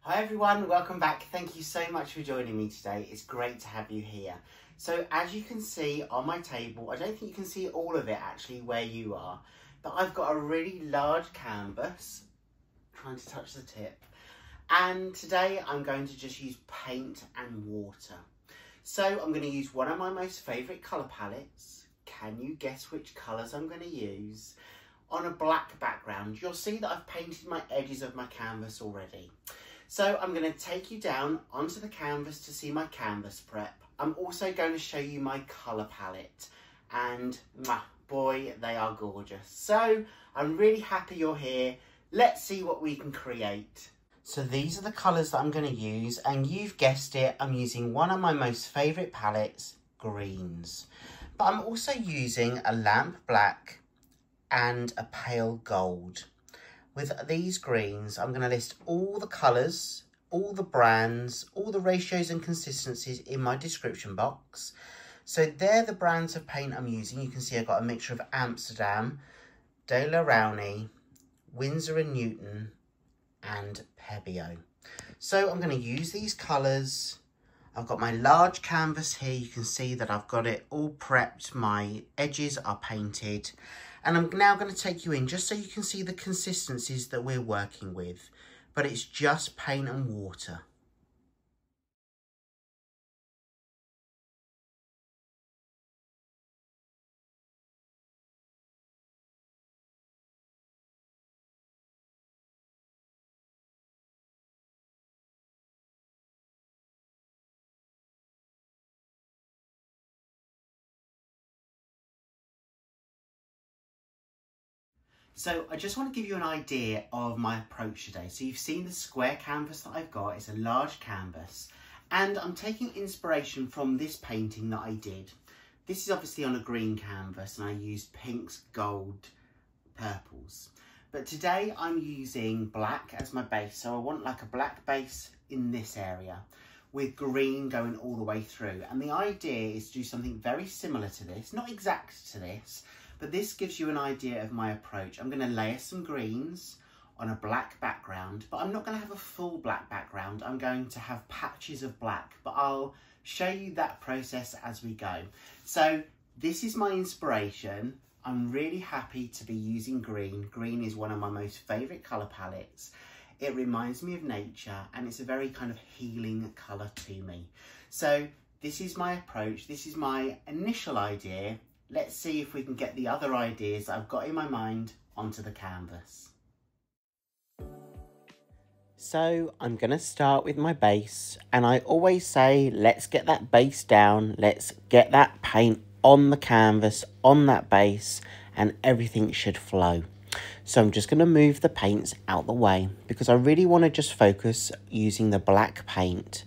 Hi everyone, welcome back. Thank you so much for joining me today. It's great to have you here. So as you can see on my table, I don't think you can see all of it actually where you are, but I've got a really large canvas, trying to touch the tip, and today I'm going to just use paint and water. So I'm going to use one of my most favourite colour palettes. Can you guess which colours I'm going to use? On a black background. You'll see that I've painted my edges of my canvas already. So I'm going to take you down onto the canvas to see my canvas prep. I'm also going to show you my colour palette, and boy, they are gorgeous. So I'm really happy you're here. Let's see what we can create. So these are the colours that I'm going to use, and you've guessed it, I'm using one of my most favourite palettes, greens. But I'm also using a lamp black and a pale gold. With these greens, I'm going to list all the colours, all the brands, all the ratios and consistencies in my description box. So they're the brands of paint I'm using. You can see I've got a mixture of Amsterdam, Daler-Rowney, Winsor & Newton and Pebeo. So I'm going to use these colours. I've got my large canvas here. You can see that I've got it all prepped. My edges are painted. And I'm now going to take you in just so you can see the consistencies that we're working with. But it's just paint and water. So I just want to give you an idea of my approach today. So you've seen the square canvas that I've got. It's a large canvas. And I'm taking inspiration from this painting that I did. This is obviously on a green canvas and I used pinks, gold, purples. But today I'm using black as my base. So I want like a black base in this area with green going all the way through. And the idea is to do something very similar to this, not exact to this, but this gives you an idea of my approach. I'm going to layer some greens on a black background, but I'm not going to have a full black background. I'm going to have patches of black, but I'll show you that process as we go. So this is my inspiration. I'm really happy to be using green. Green is one of my most favourite colour palettes. It reminds me of nature and it's a very kind of healing colour to me. So this is my approach. This is my initial idea. Let's see if we can get the other ideas I've got in my mind onto the canvas. So I'm going to start with my base, and I always say let's get that base down, let's get that paint on the canvas, on that base, and everything should flow. So I'm just going to move the paints out the way because I really want to just focus using the black paint.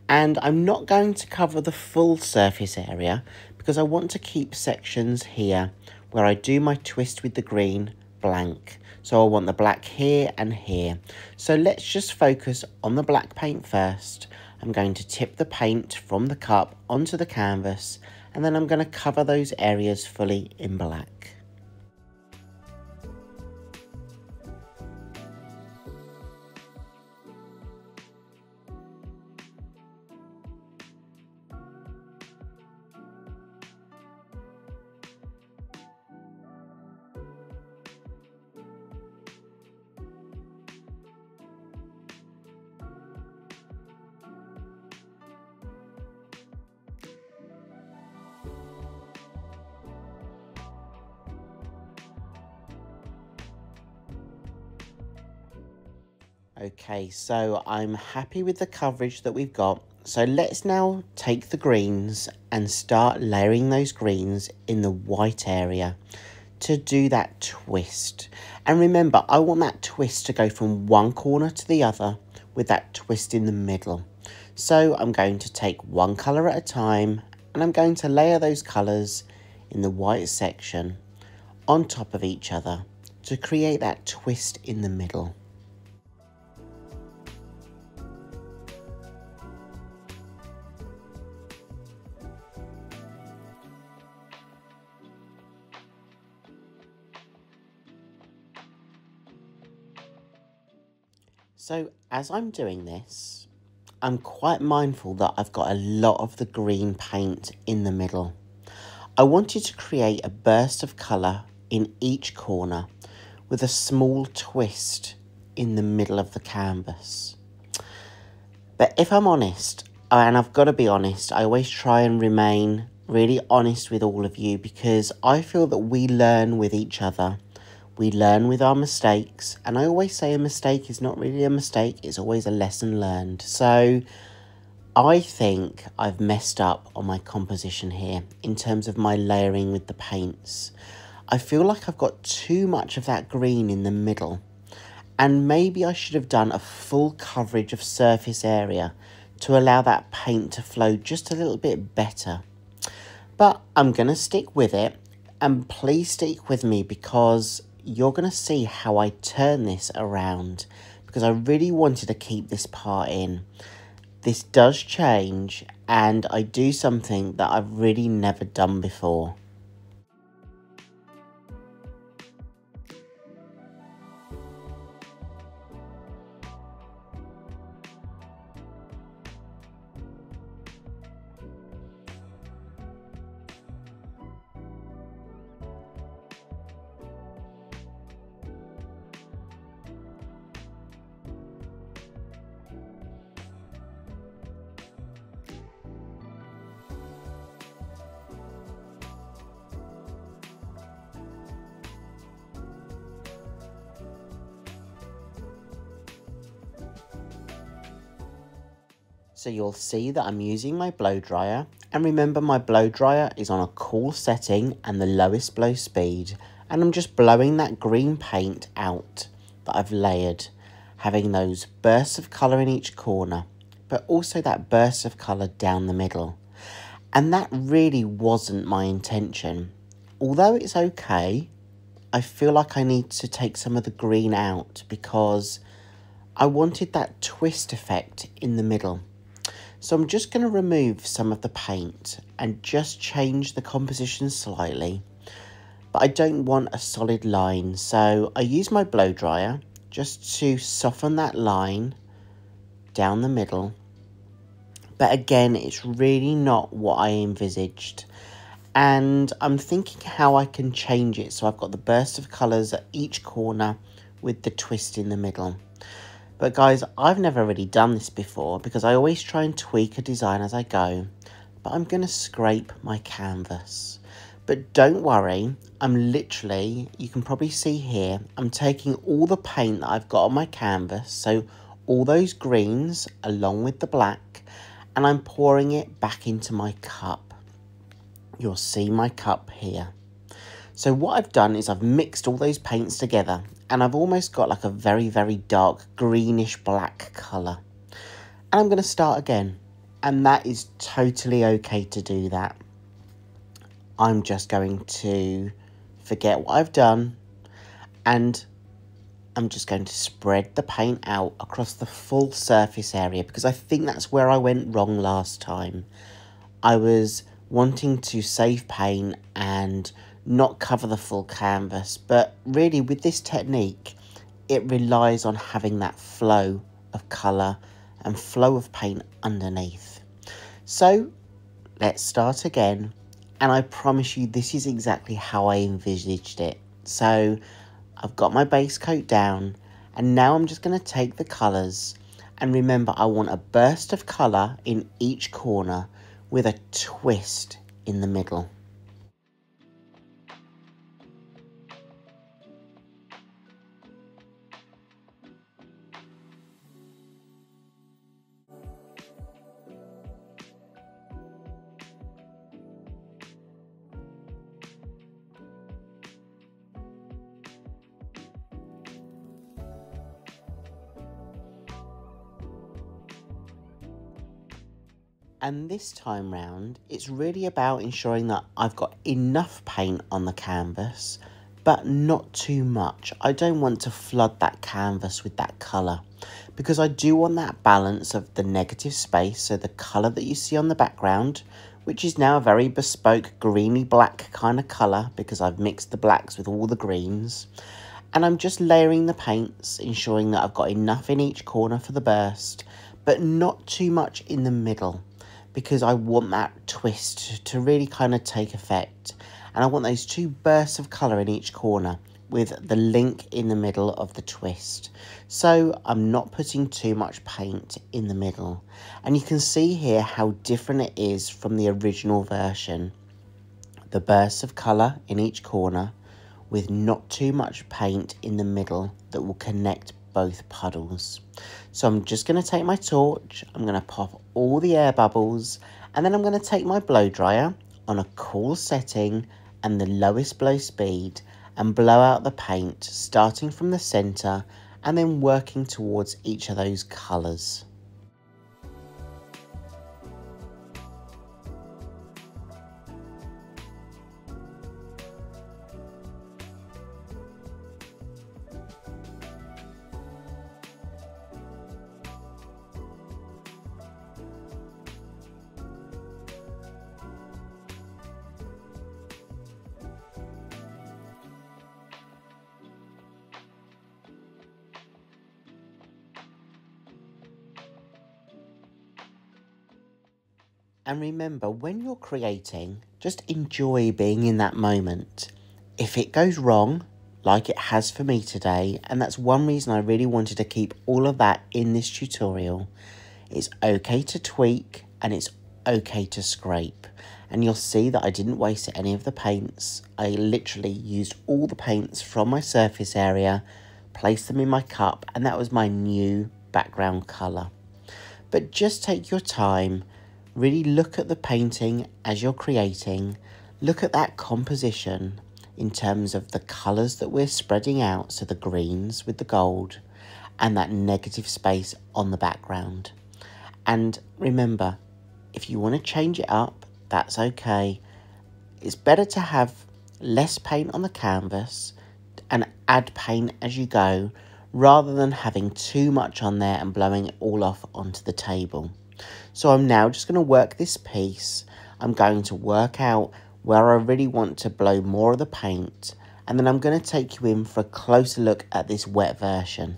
And I'm not going to cover the full surface area because I want to keep sections here where I do my twist with the green blank. So I want the black here and here. So let's just focus on the black paint first. I'm going to tip the paint from the cup onto the canvas and then I'm going to cover those areas fully in black. Okay, so I'm happy with the coverage that we've got. So let's now take the greens and start layering those greens in the white area to do that twist. And remember, I want that twist to go from one corner to the other with that twist in the middle. So I'm going to take one colour at a time and I'm going to layer those colours in the white section on top of each other to create that twist in the middle. So as I'm doing this, I'm quite mindful that I've got a lot of the green paint in the middle. I wanted to create a burst of colour in each corner with a small twist in the middle of the canvas. But if I'm honest, and I've got to be honest, I always try and remain really honest with all of you, because I feel that we learn with each other. We learn with our mistakes, and I always say a mistake is not really a mistake, it's always a lesson learned. So I think I've messed up on my composition here in terms of my layering with the paints. I feel like I've got too much of that green in the middle, and maybe I should have done a full coverage of surface area to allow that paint to flow just a little bit better. But I'm going to stick with it, and please stick with me because you're going to see how I turn this around, because I really wanted to keep this part in. This does change, and I do something that I've really never done before. So you'll see that I'm using my blow dryer, and remember my blow dryer is on a cool setting and the lowest blow speed, and I'm just blowing that green paint out that I've layered, having those bursts of colour in each corner, but also that burst of colour down the middle. And that really wasn't my intention. Although it's okay, I feel like I need to take some of the green out because I wanted that twist effect in the middle. So I'm just going to remove some of the paint and just change the composition slightly. But I don't want a solid line, so I use my blow dryer just to soften that line down the middle. But again, it's really not what I envisaged. And I'm thinking how I can change it so I've got the burst of colours at each corner with the twist in the middle. But guys, I've never really done this before because I always try and tweak a design as I go. But I'm going to scrape my canvas. But don't worry, I'm literally, you can probably see here, I'm taking all the paint that I've got on my canvas, so all those greens along with the black, and I'm pouring it back into my cup. You'll see my cup here. So what I've done is I've mixed all those paints together, and I've almost got like a very, very dark greenish black colour. And I'm going to start again, and that is totally okay to do that. I'm just going to forget what I've done, and I'm just going to spread the paint out across the full surface area, because I think that's where I went wrong last time. I was wanting to save paint and not cover the full canvas, but really with this technique it relies on having that flow of colour and flow of paint underneath. So let's start again, and I promise you this is exactly how I envisaged it. So I've got my base coat down, and now I'm just going to take the colours, and remember I want a burst of colour in each corner with a twist in the middle. And this time round, it's really about ensuring that I've got enough paint on the canvas, but not too much. I don't want to flood that canvas with that colour, because I do want that balance of the negative space, so the colour that you see on the background, which is now a very bespoke greeny black kind of colour, because I've mixed the blacks with all the greens. And I'm just layering the paints, ensuring that I've got enough in each corner for the burst, but not too much in the middle, because I want that twist to really kind of take effect. And I want those 2 bursts of colour in each corner with the link in the middle of the twist. So I'm not putting too much paint in the middle. And you can see here how different it is from the original version. The bursts of colour in each corner with not too much paint in the middle that will connect both puddles. So I'm just going to take my torch, I'm going to pop all the air bubbles, and then I'm going to take my blow dryer on a cool setting and the lowest blow speed and blow out the paint, starting from the centre and then working towards each of those colours. And remember, when you're creating, just enjoy being in that moment. If it goes wrong, like it has for me today, and that's one reason I really wanted to keep all of that in this tutorial, it's okay to tweak and it's okay to scrape. And you'll see that I didn't waste any of the paints. I literally used all the paints from my surface area, placed them in my cup, and that was my new background colour. But just take your time. Really look at the painting as you're creating, look at that composition in terms of the colours that we're spreading out, so the greens with the gold, and that negative space on the background. And remember, if you want to change it up, that's okay. It's better to have less paint on the canvas and add paint as you go, rather than having too much on there and blowing it all off onto the table. So I'm now just going to work this piece. I'm going to work out where I really want to blow more of the paint, and then I'm going to take you in for a closer look at this wet version.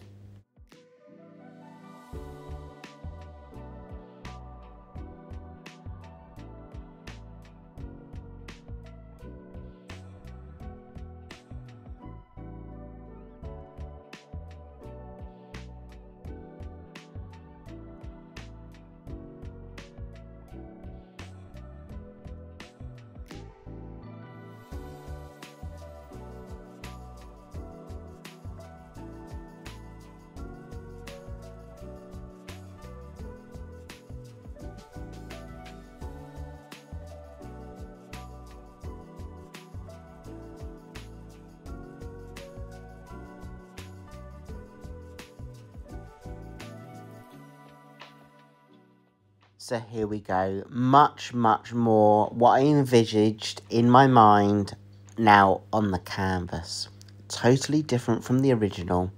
So here we go, much more what I envisaged in my mind now on the canvas. Totally different from the original,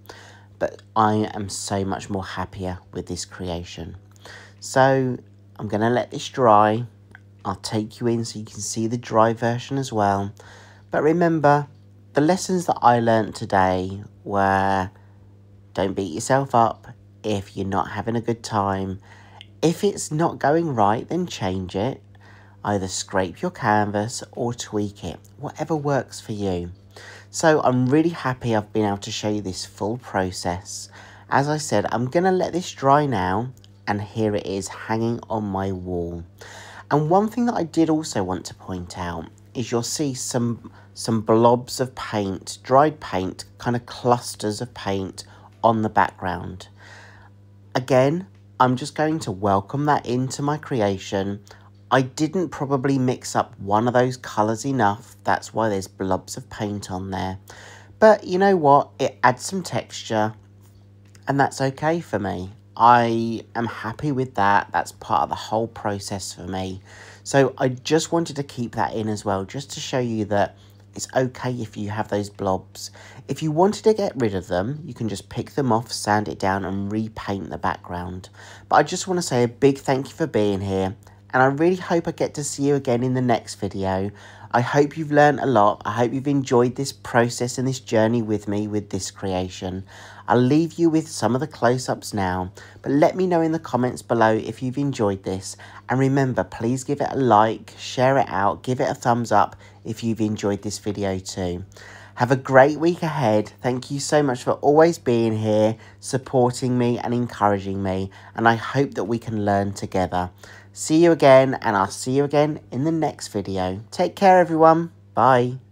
but I am so much more happier with this creation. So I'm going to let this dry. I'll take you in so you can see the dry version as well. But remember, the lessons that I learned today were, don't beat yourself up if you're not having a good time. If it's not going right, then change it. Either scrape your canvas or tweak it, whatever works for you. So I'm really happy I've been able to show you this full process. As I said, I'm going to let this dry now, and here it is hanging on my wall. And one thing that I did also want to point out is you'll see some blobs of paint, dried paint, kind of clusters of paint on the background. Again, I'm just going to welcome that into my creation. I didn't probably mix up one of those colours enough. That's why there's blobs of paint on there. But you know what? It adds some texture, and that's okay for me. I am happy with that. That's part of the whole process for me. So I just wanted to keep that in as well, just to show you that it's okay if you have those blobs. If you wanted to get rid of them, you can just pick them off, sand it down and repaint the background. But I just want to say a big thank you for being here, and I really hope I get to see you again in the next video. I hope you've learned a lot. I hope you've enjoyed this process and this journey with me with this creation. I'll leave you with some of the close-ups now, but let me know in the comments below if you've enjoyed this. And remember, please give it a like, share it out, give it a thumbs up if you've enjoyed this video too. Have a great week ahead. Thank you so much for always being here, supporting me and encouraging me, and I hope that we can learn together. See you again, and I'll see you again in the next video. Take care, everyone. Bye.